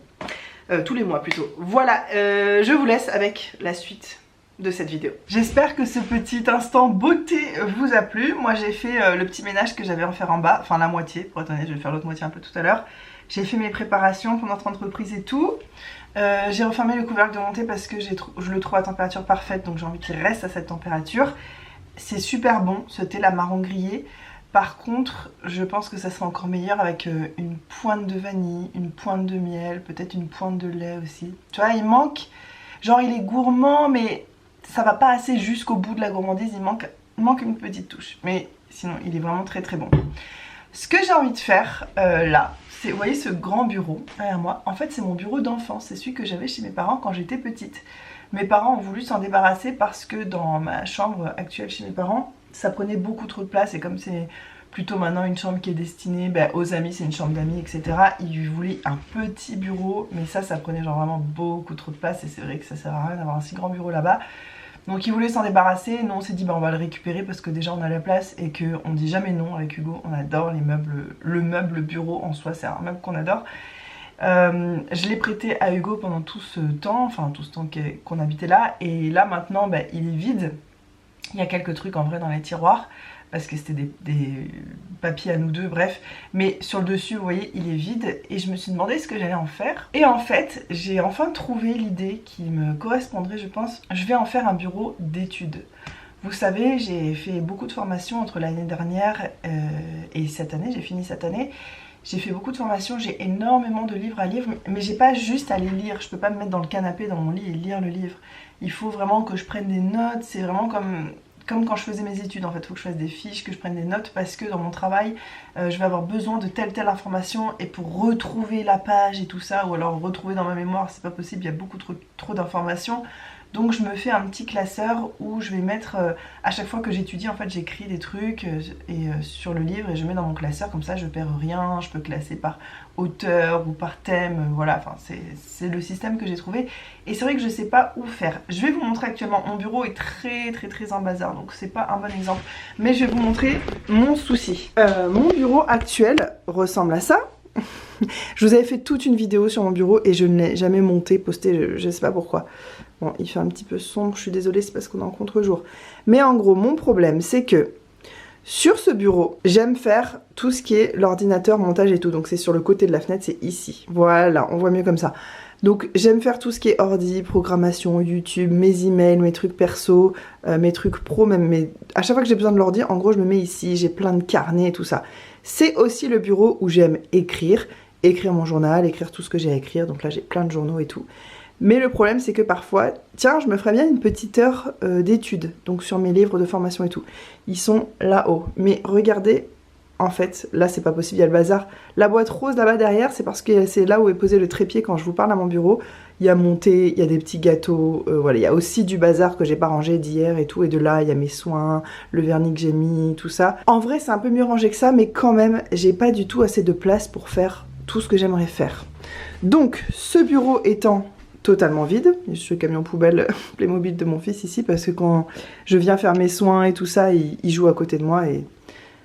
S1: Tous les mois plutôt. Voilà, je vous laisse avec la suite de cette vidéo. J'espère que ce petit instant beauté vous a plu. Moi j'ai fait le petit ménage que j'avais à faire en bas, enfin la moitié, pour être honnête je vais faire l'autre moitié un peu tout à l'heure. J'ai fait mes préparations pour notre entreprise et tout. J'ai refermé le couvercle de montée parce que je le trouve à température parfaite, donc j'ai envie qu'il reste à cette température. C'est super bon, ce thé la marron grillé. Par contre, je pense que ça sera encore meilleur avec une pointe de vanille, une pointe de miel, peut-être une pointe de lait aussi. Tu vois, il manque, genre il est gourmand, mais ça va pas assez jusqu'au bout de la gourmandise, il manque une petite touche. Mais sinon, il est vraiment très très bon. Ce que j'ai envie de faire là, c'est, vous voyez ce grand bureau derrière moi, en fait c'est mon bureau d'enfance, c'est celui que j'avais chez mes parents quand j'étais petite. Mes parents ont voulu s'en débarrasser parce que dans ma chambre actuelle chez mes parents, ça prenait beaucoup trop de place et comme c'est plutôt maintenant une chambre qui est destinée aux amis, c'est une chambre d'amis, etc. Ils voulaient un petit bureau, mais ça prenait genre vraiment beaucoup trop de place et c'est vrai que ça sert à rien d'avoir un si grand bureau là-bas. Donc ils voulaient s'en débarrasser, nous on s'est dit on va le récupérer parce que déjà on a la place et qu'on dit jamais non avec Hugo, on adore les meubles, le meuble bureau en soi c'est un meuble qu'on adore. Je l'ai prêté à Hugo pendant tout ce temps, enfin tout ce temps qu'on habitait là, et là maintenant il est vide. Il y a quelques trucs en vrai dans les tiroirs parce que c'était des papiers à nous deux, bref. Mais sur le dessus, vous voyez, il est vide et je me suis demandé ce que j'allais en faire. Et en fait, j'ai enfin trouvé l'idée qui me correspondrait, je pense. Je vais en faire un bureau d'études. Vous savez, j'ai fait beaucoup de formations entre l'année dernière et cette année, j'ai fini cette année. J'ai fait beaucoup de formations, j'ai énormément de livres à lire, mais j'ai pas juste à les lire. Je peux pas me mettre dans le canapé, dans mon lit et lire le livre. Il faut vraiment que je prenne des notes, c'est vraiment comme quand je faisais mes études en fait, il faut que je fasse des fiches, que je prenne des notes parce que dans mon travail, je vais avoir besoin de telle information et pour retrouver la page et tout ça, ou alors retrouver dans ma mémoire, c'est pas possible, il y a beaucoup trop d'informations. Donc je me fais un petit classeur où je vais mettre, à chaque fois que j'étudie en fait j'écris des trucs sur le livre et je mets dans mon classeur, comme ça je perds rien, je peux classer par auteur ou par thème, voilà, enfin c'est le système que j'ai trouvé. Et c'est vrai que je sais pas où faire. Je vais vous montrer actuellement, mon bureau est très en bazar, donc c'est pas un bon exemple. Mais je vais vous montrer mon souci. Mon bureau actuel ressemble à ça. Je vous avais fait toute une vidéo sur mon bureau et je ne l'ai jamais monté, posté, je sais pas pourquoi. Bon, il fait un petit peu sombre, je suis désolée, c'est parce qu'on est en contre-jour. Mais en gros, mon problème, c'est que sur ce bureau, j'aime faire tout ce qui est l'ordinateur, montage et tout. Donc c'est sur le côté de la fenêtre, c'est ici. Voilà, on voit mieux comme ça. Donc j'aime faire tout ce qui est ordi, programmation, YouTube, mes emails, mes trucs perso, mes trucs pro, même à chaque fois que j'ai besoin de l'ordi, en gros je me mets ici, j'ai plein de carnets et tout ça. C'est aussi le bureau où j'aime écrire mon journal, écrire tout ce que j'ai à écrire, donc là j'ai plein de journaux et tout. Mais le problème c'est que parfois, tiens je me ferais bien une petite heure d'études, donc sur mes livres de formation et tout. Ils sont là-haut, mais regardez, en fait là c'est pas possible, il y a le bazar. La boîte rose là-bas derrière, c'est parce que c'est là où est posé le trépied quand je vous parle à mon bureau. Il y a mon thé, il y a des petits gâteaux, voilà, il y a aussi du bazar que j'ai pas rangé d'hier et tout, et de là il y a mes soins, le vernis que j'ai mis, tout ça. En vrai c'est un peu mieux rangé que ça, mais quand même j'ai pas du tout assez de place pour faire tout ce que j'aimerais faire. Donc ce bureau étant totalement vide, je suis le camion poubelle Playmobil de mon fils ici parce que quand je viens faire mes soins et tout ça, il joue à côté de moi et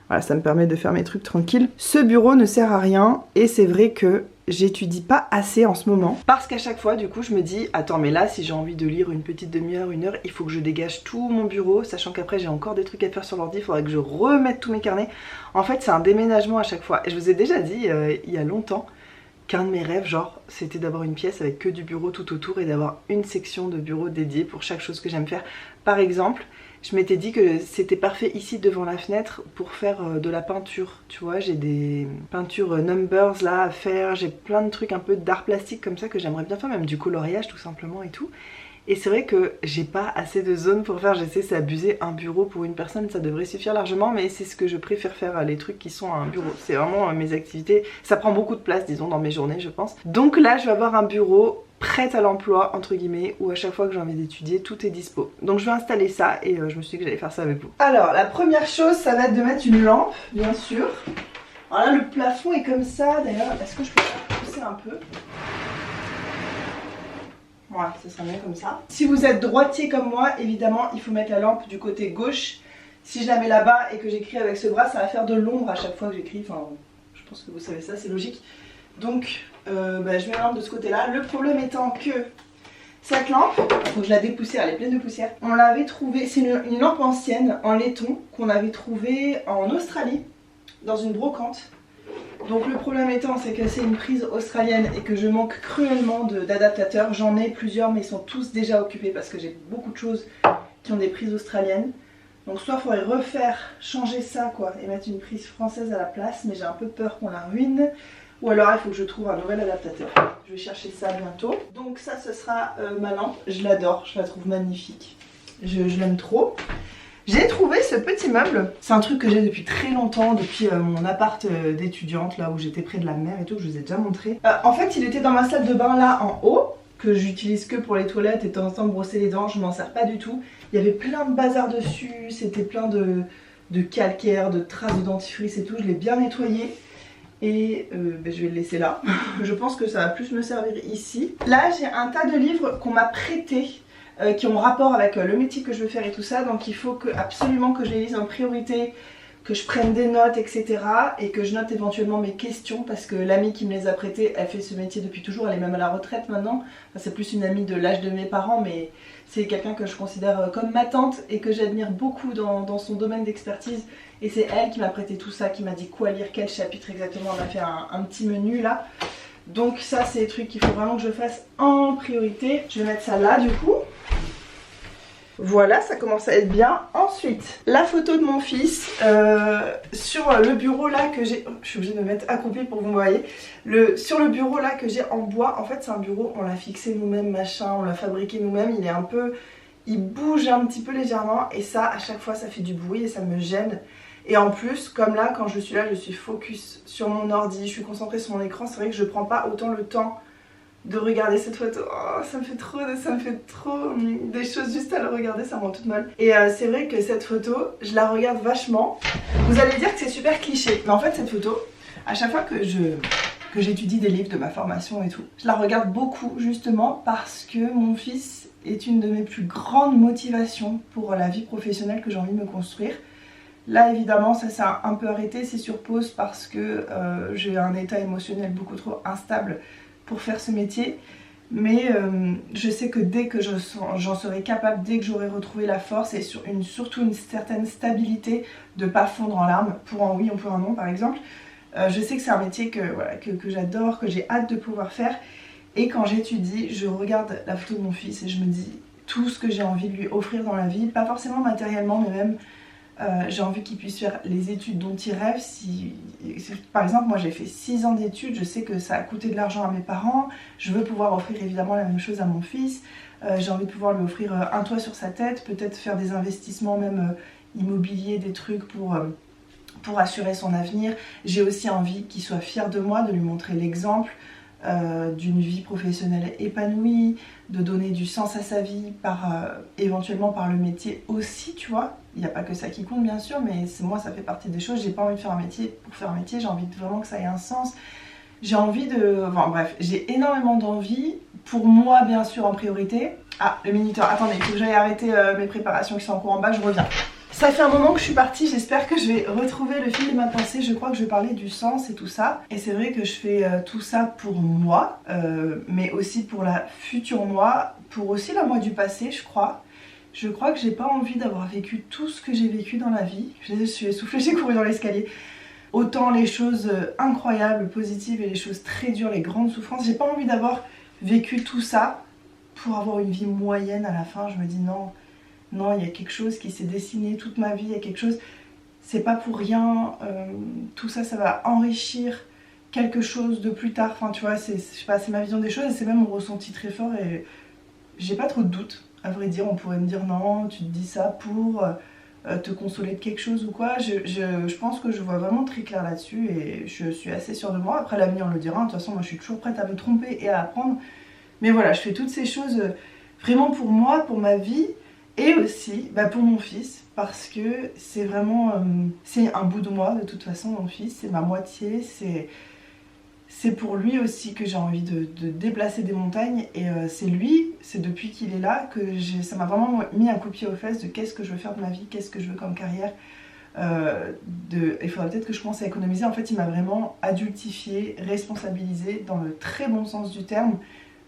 S1: voilà, ça me permet de faire mes trucs tranquilles. Ce bureau ne sert à rien et c'est vrai que j'étudie pas assez en ce moment parce qu'à chaque fois du coup je me dis attends mais là si j'ai envie de lire une petite demi-heure, une heure, il faut que je dégage tout mon bureau, sachant qu'après j'ai encore des trucs à faire sur l'ordi, il faudrait que je remette tous mes carnets. En fait c'est un déménagement à chaque fois et je vous ai déjà dit il y a longtemps qu'un de mes rêves, genre, c'était d'avoir une pièce avec que du bureau tout autour et d'avoir une section de bureau dédiée pour chaque chose que j'aime faire. Par exemple, je m'étais dit que c'était parfait ici devant la fenêtre pour faire de la peinture. Tu vois, j'ai des peintures numbers là à faire, j'ai plein de trucs un peu d'art plastique comme ça que j'aimerais bien faire, même du coloriage tout simplement et tout. Et c'est vrai que j'ai pas assez de zone pour faire, je sais c'est abusé, un bureau pour une personne ça devrait suffire largement, mais c'est ce que je préfère faire, les trucs qui sont à un bureau. C'est vraiment mes activités, ça prend beaucoup de place disons dans mes journées je pense. Donc là je vais avoir un bureau prêt à l'emploi entre guillemets, où à chaque fois que j'ai envie d'étudier tout est dispo. Donc je vais installer ça et je me suis dit que j'allais faire ça avec vous. Alors la première chose ça va être de mettre une lampe bien sûr. Alors là le plafond est comme ça d'ailleurs, est-ce que je peux pousser un peu? Voilà, ça sera mieux comme ça. Si vous êtes droitier comme moi, évidemment, il faut mettre la lampe du côté gauche. Si je la mets là-bas et que j'écris avec ce bras, ça va faire de l'ombre à chaque fois que j'écris. Enfin, je pense que vous savez ça, c'est logique. Donc, je mets la lampe de ce côté-là. Le problème étant que cette lampe, il faut que je la dépoussière, elle est pleine de poussière. On l'avait trouvée, c'est une lampe ancienne en laiton qu'on avait trouvée en Australie, dans une brocante. Donc le problème étant c'est que c'est une prise australienne et que je manque cruellement d'adaptateurs. J'en ai plusieurs mais ils sont tous déjà occupés parce que j'ai beaucoup de choses qui ont des prises australiennes. Donc soit il faudrait refaire, changer ça quoi et mettre une prise française à la place, mais j'ai un peu peur qu'on la ruine. Ou alors il faut que je trouve un nouvel adaptateur. Je vais chercher ça bientôt. Donc ça ce sera ma lampe, je l'adore, je la trouve magnifique. Je l'aime trop. J'ai trouvé ce petit meuble, c'est un truc que j'ai depuis très longtemps, depuis mon appart d'étudiante, là où j'étais près de la mer et tout, que je vous ai déjà montré. En fait il était dans ma salle de bain là en haut, que j'utilise que pour les toilettes et de temps en temps brosser les dents, je m'en sers pas du tout. Il y avait plein de bazar dessus, c'était plein de calcaire, de traces de dentifrice et tout, je l'ai bien nettoyé. Et je vais le laisser là. Je pense que ça va plus me servir ici. Là j'ai un tas de livres qu'on m'a prêtés. Qui ont rapport avec le métier que je veux faire et tout ça, donc il faut absolument que je les lise en priorité, que je prenne des notes etc. et que je note éventuellement mes questions parce que l'amie qui me les a prêtées, elle fait ce métier depuis toujours, elle est même à la retraite maintenant. Enfin, c'est plus une amie de l'âge de mes parents mais c'est quelqu'un que je considère comme ma tante et que j'admire beaucoup dans son domaine d'expertise et c'est elle qui m'a prêté tout ça, qui m'a dit quoi lire, quel chapitre exactement, on a fait un petit menu là. Donc ça c'est des trucs qu'il faut vraiment que je fasse en priorité. Je vais mettre ça là du coup. Voilà, ça commence à être bien. Ensuite, la photo de mon fils sur le bureau là que j'ai... Je suis obligée de me mettre accroupie pour que vous me voyez. Sur le bureau là que j'ai en bois, en fait c'est un bureau, on l'a fixé nous-mêmes, machin, on l'a fabriqué nous-mêmes. Il est un peu... Il bouge un petit peu légèrement et ça, à chaque fois, ça fait du bruit et ça me gêne. Et en plus, comme là, quand je suis là, je suis focus sur mon ordi, je suis concentrée sur mon écran. C'est vrai que je prends pas autant le temps de regarder cette photo. Oh, ça me fait trop des choses juste à le regarder, ça me rend toute molle. Et c'est vrai que cette photo, je la regarde vachement. Vous allez dire que c'est super cliché, mais en fait cette photo, à chaque fois que j'étudie des livres de ma formation et tout, je la regarde beaucoup justement parce que mon fils est une de mes plus grandes motivations pour la vie professionnelle que j'ai envie de me construire. Là évidemment ça s'est un peu arrêté, c'est sur pause parce que j'ai un état émotionnel beaucoup trop instable pour faire ce métier. Mais je sais que dès que j'en serai capable, dès que j'aurai retrouvé la force et surtout une certaine stabilité de ne pas fondre en larmes, pour un oui ou pour un non par exemple, je sais que c'est un métier que j'adore, que j'ai hâte de pouvoir faire. Et quand j'étudie, je regarde la photo de mon fils et je me dis tout ce que j'ai envie de lui offrir dans la vie, pas forcément matériellement mais même j'ai envie qu'il puisse faire les études dont il rêve. Par exemple, moi j'ai fait 6 ans d'études, je sais que ça a coûté de l'argent à mes parents, je veux pouvoir offrir évidemment la même chose à mon fils, j'ai envie de pouvoir lui offrir un toit sur sa tête, peut-être faire des investissements même immobiliers, des trucs pour assurer son avenir. J'ai aussi envie qu'il soit fier de moi, de lui montrer l'exemple d'une vie professionnelle épanouie, de donner du sens à sa vie éventuellement par le métier aussi, tu vois. Il n'y a pas que ça qui compte bien sûr, mais moi ça fait partie des choses. J'ai pas envie de faire un métier pour faire un métier, j'ai envie vraiment que ça ait un sens. J'ai envie de... Enfin bref, j'ai énormément d'envie, pour moi bien sûr en priorité. Ah, le minuteur, attendez, il faut que j'aille arrêter mes préparations qui sont en cours en bas, je reviens. Ça fait un moment que je suis partie, j'espère que je vais retrouver le fil de ma pensée. Je crois que je vais parler du sens et tout ça. Et c'est vrai que je fais tout ça pour moi, mais aussi pour la future moi, pour aussi la moi du passé, je crois. Je crois que j'ai pas envie d'avoir vécu tout ce que j'ai vécu dans la vie. Je suis essoufflée, j'ai couru dans l'escalier. Autant les choses incroyables, positives et les choses très dures, les grandes souffrances. J'ai pas envie d'avoir vécu tout ça pour avoir une vie moyenne à la fin. Je me dis non, non, il y a quelque chose qui s'est dessiné toute ma vie, il y a quelque chose, c'est pas pour rien, tout ça, ça va enrichir quelque chose de plus tard. Enfin tu vois, je sais pas, c'est ma vision des choses et c'est même mon ressenti très fort et j'ai pas trop de doutes. À vrai dire, on pourrait me dire non, tu te dis ça pour te consoler de quelque chose ou quoi. Je pense que je vois vraiment très clair là-dessus et je suis assez sûre de moi. Après l'avenir on le dira, de toute façon moi je suis toujours prête à me tromper et à apprendre. Mais voilà, je fais toutes ces choses vraiment pour moi, pour ma vie et aussi pour mon fils. Parce que c'est vraiment, c'est un bout de moi de toute façon, mon fils, c'est ma moitié, c'est pour lui aussi que j'ai envie de déplacer des montagnes et c'est lui, c'est depuis qu'il est là que ça m'a vraiment mis un coup de pied aux fesses de qu'est-ce que je veux faire de ma vie, qu'est-ce que je veux comme carrière. Il faudrait peut-être que je commence à économiser. En fait il m'a vraiment adultifié, responsabilisé dans le très bon sens du terme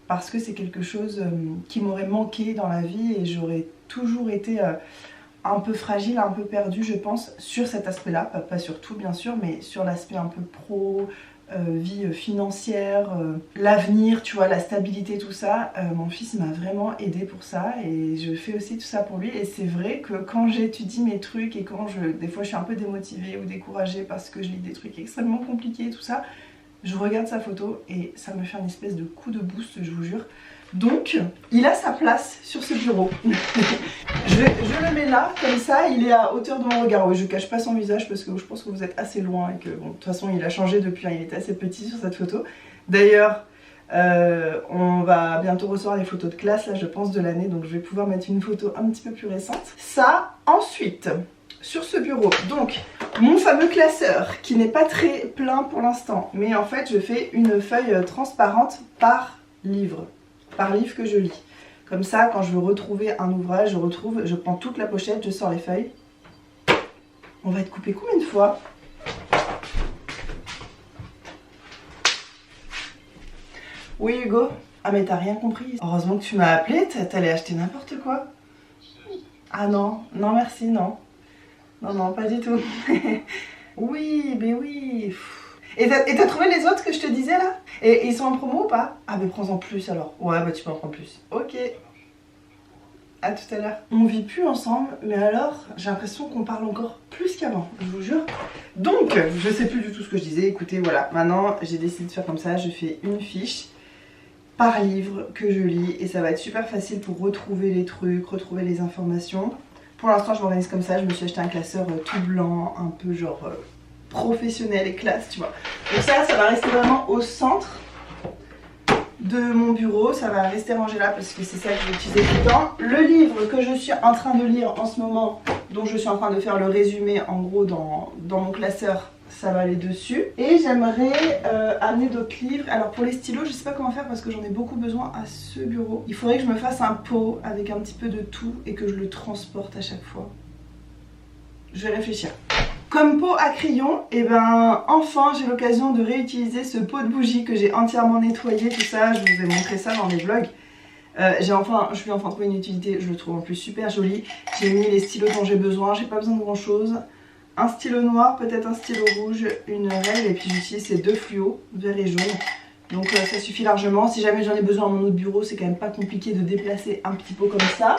S1: parce que c'est quelque chose qui m'aurait manqué dans la vie et j'aurais toujours été un peu fragile, un peu perdue je pense sur cet aspect là, pas sur tout bien sûr mais sur l'aspect un peu pro, vie financière, l'avenir, tu vois, la stabilité, tout ça. Mon fils m'a vraiment aidé pour ça et je fais aussi tout ça pour lui. Et c'est vrai que quand j'étudie mes trucs et quand des fois je suis un peu démotivée ou découragée parce que je lis des trucs extrêmement compliqués, tout ça, je regarde sa photo et ça me fait une espèce de coup de boost, je vous jure. Donc, il a sa place sur ce bureau. je le mets là, comme ça, il est à hauteur de mon regard. Oui, je cache pas son visage parce que je pense que vous êtes assez loin et que, bon, de toute façon, il a changé depuis, il était assez petit sur cette photo. D'ailleurs, on va bientôt recevoir les photos de classe, là, je pense, de l'année, donc je vais pouvoir mettre une photo un petit peu plus récente. Ça, ensuite, sur ce bureau, donc, mon fameux classeur, qui n'est pas très plein pour l'instant, mais en fait, je fais une feuille transparente par livre que je lis. Comme ça, quand je veux retrouver un ouvrage, je prends toute la pochette, je sors les feuilles. On va être coupé combien de fois? Oui Hugo? Ah mais t'as rien compris. Heureusement que tu m'as appelé, t'allais acheter n'importe quoi. Ah non, non merci, non. Non, non, pas du tout. Oui, mais oui. Et t'as trouvé les autres que je te disais là? Et ils sont en promo ou pas? Ah mais prends-en plus alors. Ouais bah tu peux en prendre plus. Ok. À tout à l'heure. On vit plus ensemble, mais alors j'ai l'impression qu'on parle encore plus qu'avant, je vous jure. Donc, je sais plus du tout ce que je disais. Écoutez, voilà, maintenant j'ai décidé de faire comme ça. Je fais une fiche par livre que je lis et ça va être super facile pour retrouver les trucs, retrouver les informations. Pour l'instant, je m'organise comme ça. Je me suis acheté un classeur tout blanc, un peu genre professionnel et classe, tu vois. Donc ça va rester vraiment au centre de mon bureau, ça va rester rangé là parce que c'est ça que je vais utiliser tout le temps. Le livre que je suis en train de lire en ce moment, dont je suis en train de faire le résumé en gros dans mon classeur, ça va aller dessus. Et j'aimerais amener d'autres livres. Alors pour les stylos, je sais pas comment faire parce que j'en ai beaucoup besoin à ce bureau. Il faudrait que je me fasse un pot avec un petit peu de tout et que je le transporte à chaque fois. Je vais réfléchir. Comme pot à crayon, et ben enfin j'ai l'occasion de réutiliser ce pot de bougie que j'ai entièrement nettoyé, tout ça, je vous ai montré ça dans les vlogs. Je lui ai enfin trouvé une utilité, je le trouve en plus super joli. J'ai mis les stylos dont j'ai besoin, j'ai pas besoin de grand chose. Un stylo noir, peut-être un stylo rouge, une règle et puis j'utilise ces deux fluos, vert et jaune. Donc ça suffit largement, si jamais j'en ai besoin à mon autre bureau, c'est quand même pas compliqué de déplacer un petit pot comme ça.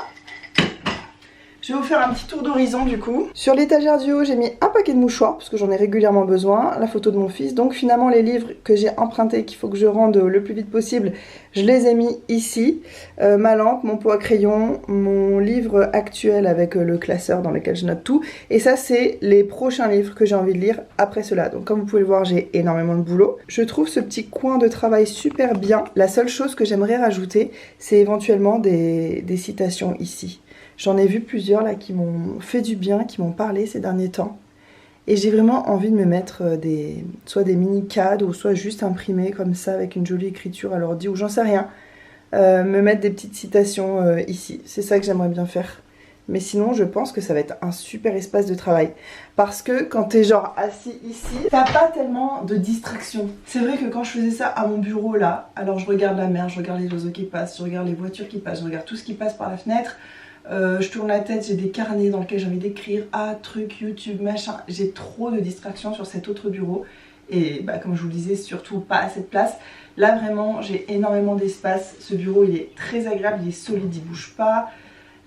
S1: Je vais vous faire un petit tour d'horizon du coup. Sur l'étagère du haut, j'ai mis un paquet de mouchoirs parce que j'en ai régulièrement besoin, la photo de mon fils. Donc finalement les livres que j'ai empruntés, qu'il faut que je rende le plus vite possible, je les ai mis ici. Ma lampe, mon pot à crayon, mon livre actuel avec le classeur dans lequel je note tout. Et ça c'est les prochains livres que j'ai envie de lire après cela. Donc comme vous pouvez le voir, j'ai énormément de boulot. Je trouve ce petit coin de travail super bien. La seule chose que j'aimerais rajouter, c'est éventuellement des citations ici. J'en ai vu plusieurs là qui m'ont fait du bien, qui m'ont parlé ces derniers temps. Et j'ai vraiment envie de me mettre soit des mini cadres ou soit juste imprimés comme ça avec une jolie écriture à l'ordi ou j'en sais rien. Me mettre des petites citations ici. C'est ça que j'aimerais bien faire. Mais sinon je pense que ça va être un super espace de travail. Parce que quand t'es genre assis ici, t'as pas tellement de distraction. C'est vrai que quand je faisais ça à mon bureau là, alors je regarde la mer, je regarde les oiseaux qui passent, je regarde les voitures qui passent, je regarde tout ce qui passe par la fenêtre. je tourne la tête, j'ai des carnets dans lesquels j'ai envie d'écrire, truc, YouTube, machin. J'ai trop de distractions sur cet autre bureau. Et bah, comme je vous le disais, surtout pas assez de place. Là vraiment, j'ai énormément d'espace. Ce bureau, il est très agréable, il est solide, il bouge pas.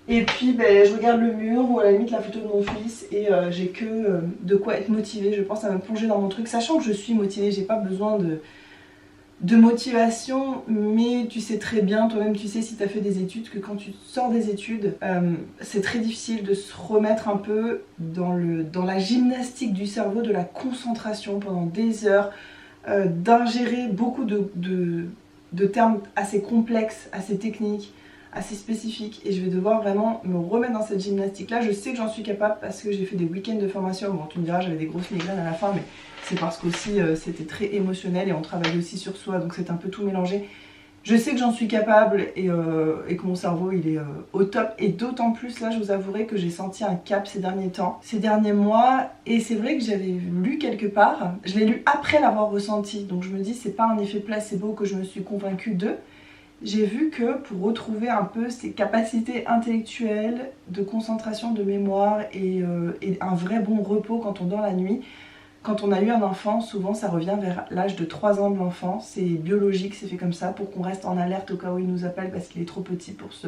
S1: Et puis je regarde le mur ou à la limite la photo de mon fils et j'ai que de quoi être motivée. Je pense à me plonger dans mon truc, sachant que je suis motivée, j'ai pas besoin de motivation, mais tu sais très bien, toi-même tu sais si tu as fait des études, que quand tu sors des études, c'est très difficile de se remettre un peu dans la gymnastique du cerveau, de la concentration pendant des heures, d'ingérer beaucoup de termes assez complexes, assez techniques, assez spécifiques, et je vais devoir vraiment me remettre dans cette gymnastique là. Je sais que j'en suis capable parce que j'ai fait des week-ends de formation. Bon, tu me diras, j'avais des grosses migraines à la fin, mais c'est parce qu'aussi c'était très émotionnel et on travaille aussi sur soi, donc c'est un peu tout mélangé. Je sais que j'en suis capable et que mon cerveau il est au top, et d'autant plus là, je vous avouerai que j'ai senti un cap ces derniers temps, ces derniers mois, et c'est vrai que j'avais lu quelque part, je l'ai lu après l'avoir ressenti, donc je me dis c'est pas un effet placebo que je me suis convaincue de. J'ai vu que pour retrouver un peu ces capacités intellectuelles, de concentration, de mémoire et un vrai bon repos quand on dort la nuit, quand on a eu un enfant, souvent ça revient vers l'âge de 3 ans de l'enfant. C'est biologique, c'est fait comme ça pour qu'on reste en alerte au cas où il nous appelle parce qu'il est trop petit pour se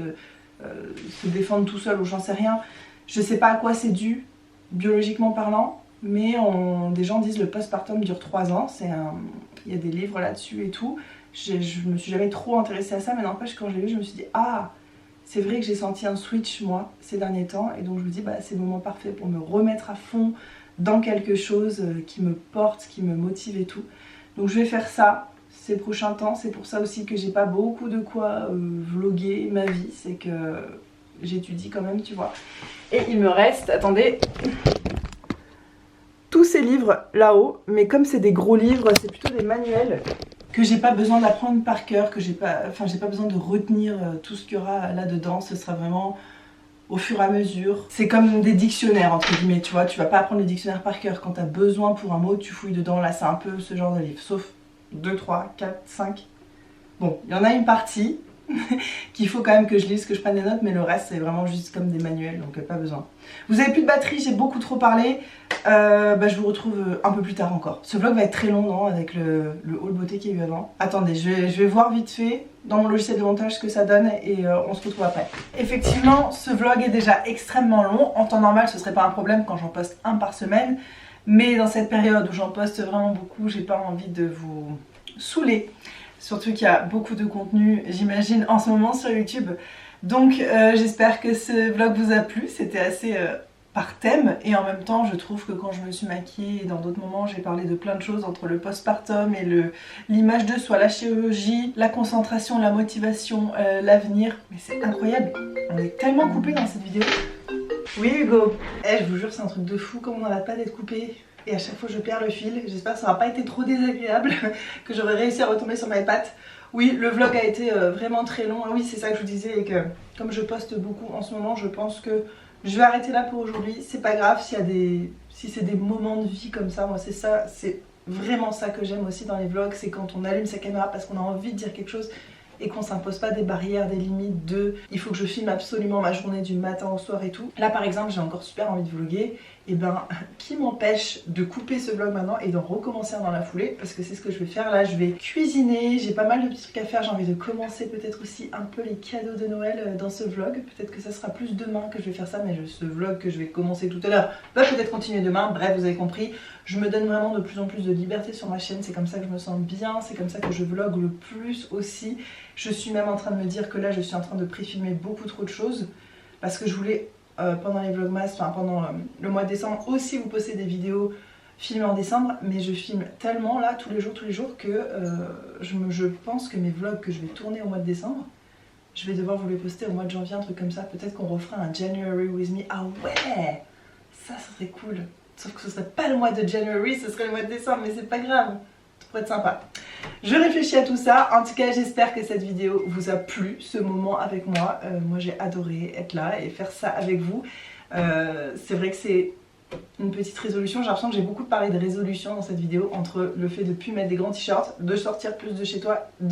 S1: défendre tout seul ou j'en sais rien. Je sais pas à quoi c'est dû, biologiquement parlant, mais des gens disent le postpartum dure 3 ans. Il y a des livres là-dessus et tout. Je me suis jamais trop intéressée à ça, mais n'empêche, quand je l'ai vu, je me suis dit ah, c'est vrai que j'ai senti un switch moi ces derniers temps, et donc je me dis bah c'est le moment parfait pour me remettre à fond dans quelque chose qui me porte, qui me motive et tout. Donc je vais faire ça ces prochains temps. C'est pour ça aussi que j'ai pas beaucoup de quoi vlogger ma vie, c'est que j'étudie quand même, tu vois. Et il me reste, attendez, tous ces livres là-haut, mais comme c'est des gros livres, c'est plutôt des manuels que j'ai pas besoin d'apprendre par cœur, que j'ai pas besoin de retenir tout ce qu'il y aura là-dedans. Ce sera vraiment au fur et à mesure. C'est comme des dictionnaires entre guillemets, tu vois, tu vas pas apprendre les dictionnaires par cœur. Quand tu as besoin pour un mot, tu fouilles dedans. Là c'est un peu ce genre de livre, sauf 2, 3, 4, 5. Bon, il y en a une partie qu'il faut quand même que je lise, que je prenne des notes, mais le reste c'est vraiment juste comme des manuels, donc pas besoin. Vous avez plus de batterie, j'ai beaucoup trop parlé. Je vous retrouve un peu plus tard encore. Ce vlog va être très long, non, avec le haul beauté qu'il y a eu avant. Attendez, je vais voir vite fait dans mon logiciel de montage ce que ça donne et on se retrouve après. Effectivement, ce vlog est déjà extrêmement long. En temps normal, ce serait pas un problème quand j'en poste un par semaine, mais dans cette période où j'en poste vraiment beaucoup, j'ai pas envie de vous saouler. Surtout qu'il y a beaucoup de contenu, j'imagine, en ce moment sur YouTube. Donc j'espère que ce vlog vous a plu. C'était assez par thème, et en même temps je trouve que quand je me suis maquillée et dans d'autres moments j'ai parlé de plein de choses entre le postpartum et l'image de soi, la chirurgie, la concentration, la motivation, l'avenir. Mais c'est incroyable, on est tellement coupé dans cette vidéo. Oui Hugo, je vous jure c'est un truc de fou comme on n'arrête pas d'être coupé. Et à chaque fois je perds le fil. J'espère que ça n'aura pas été trop désagréable, que j'aurai réussi à retomber sur mes pattes. Oui, le vlog a été vraiment très long. Ah oui, c'est ça que je vous disais, et que comme je poste beaucoup en ce moment, je pense que je vais arrêter là pour aujourd'hui. C'est pas grave si c'est des moments de vie comme ça. Moi c'est ça, c'est vraiment ça que j'aime aussi dans les vlogs. C'est quand on allume sa caméra parce qu'on a envie de dire quelque chose et qu'on s'impose pas des barrières, des limites de il faut que je filme absolument ma journée du matin au soir et tout. Là par exemple j'ai encore super envie de vlogger, et ben qui m'empêche de couper ce vlog maintenant et d'en recommencer un dans la foulée, parce que c'est ce que je vais faire. Là je vais cuisiner, j'ai pas mal de petits trucs à faire, j'ai envie de commencer peut-être aussi un peu les cadeaux de Noël dans ce vlog. Peut-être que ça sera plus demain que je vais faire ça, mais ce vlog que je vais commencer tout à l'heure va peut-être continuer demain. Bref, vous avez compris, je me donne vraiment de plus en plus de liberté sur ma chaîne, c'est comme ça que je me sens bien, c'est comme ça que je vlog le plus aussi. Je suis même en train de me dire que là je suis en train de pré-filmer beaucoup trop de choses, parce que je voulais pendant les vlogmas, enfin pendant le mois de décembre aussi vous poster des vidéos filmées en décembre, mais je filme tellement là tous les jours que je pense que mes vlogs que je vais tourner au mois de décembre, je vais devoir vous les poster au mois de janvier, un truc comme ça. Peut-être qu'on refera un January with me. Ah ouais, ça serait cool. Sauf que ce serait pas le mois de January, ce serait le mois de décembre, mais c'est pas grave, ça pourrait être sympa. Je réfléchis à tout ça. En tout cas j'espère que cette vidéo vous a plu, ce moment avec moi. Moi j'ai adoré être là et faire ça avec vous. C'est vrai que c'est une petite résolution. J'ai l'impression que j'ai beaucoup parlé de résolution dans cette vidéo, entre le fait de ne plus mettre des grands t-shirts, de sortir plus de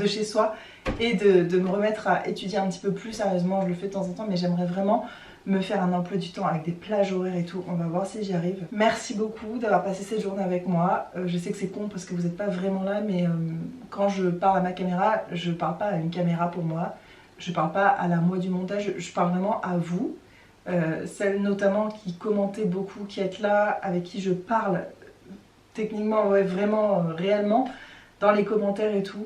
S1: chez soi et de me remettre à étudier un petit peu plus sérieusement. Je le fais de temps en temps, mais j'aimerais vraiment me faire un emploi du temps avec des plages horaires et tout. On va voir si j'y arrive. Merci beaucoup d'avoir passé cette journée avec moi. Je sais que c'est con parce que vous n'êtes pas vraiment là, mais quand je parle à ma caméra, je parle pas à une caméra pour moi. Je parle pas à la moi du montage, je parle vraiment à vous. Celles notamment qui commentez beaucoup, qui êtes là, avec qui je parle techniquement, ouais, vraiment, réellement, dans les commentaires et tout.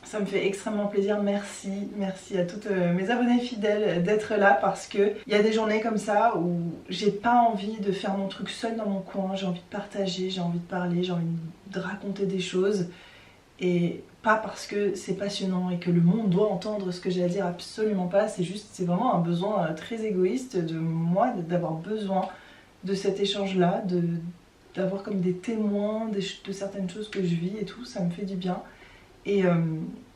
S1: Ça me fait extrêmement plaisir, merci, merci à toutes mes abonnés fidèles d'être là parce que il y a des journées comme ça où j'ai pas envie de faire mon truc seule dans mon coin, j'ai envie de partager, j'ai envie de parler, j'ai envie de raconter des choses et pas parce que c'est passionnant et que le monde doit entendre ce que j'ai à dire, absolument pas, c'est juste, c'est vraiment un besoin très égoïste de moi d'avoir besoin de cet échange-là, d'avoir comme des témoins de certaines choses que je vis et tout, ça me fait du bien. Et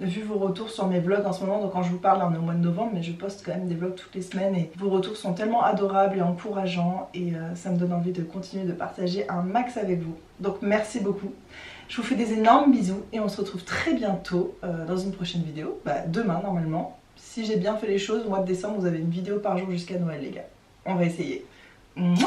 S1: vu vos retours sur mes vlogs en ce moment, donc quand je vous parle on est au mois de novembre mais je poste quand même des vlogs toutes les semaines et vos retours sont tellement adorables et encourageants et ça me donne envie de continuer de partager un max avec vous. Donc merci beaucoup. Je vous fais des énormes bisous et on se retrouve très bientôt dans une prochaine vidéo, demain normalement. Si j'ai bien fait les choses, au mois de décembre vous avez une vidéo par jour jusqu'à Noël les gars. On va essayer. Bye.